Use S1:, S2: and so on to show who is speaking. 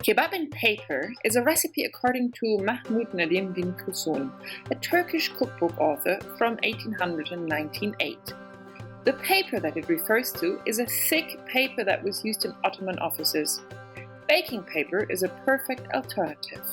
S1: Kebab in paper is a recipe according to Mahmud Nedim bin Tosun, a Turkish cookbook author from 1800 and 1908. The paper that it refers to is a thick paper that was used in Ottoman offices. Baking paper is a perfect alternative.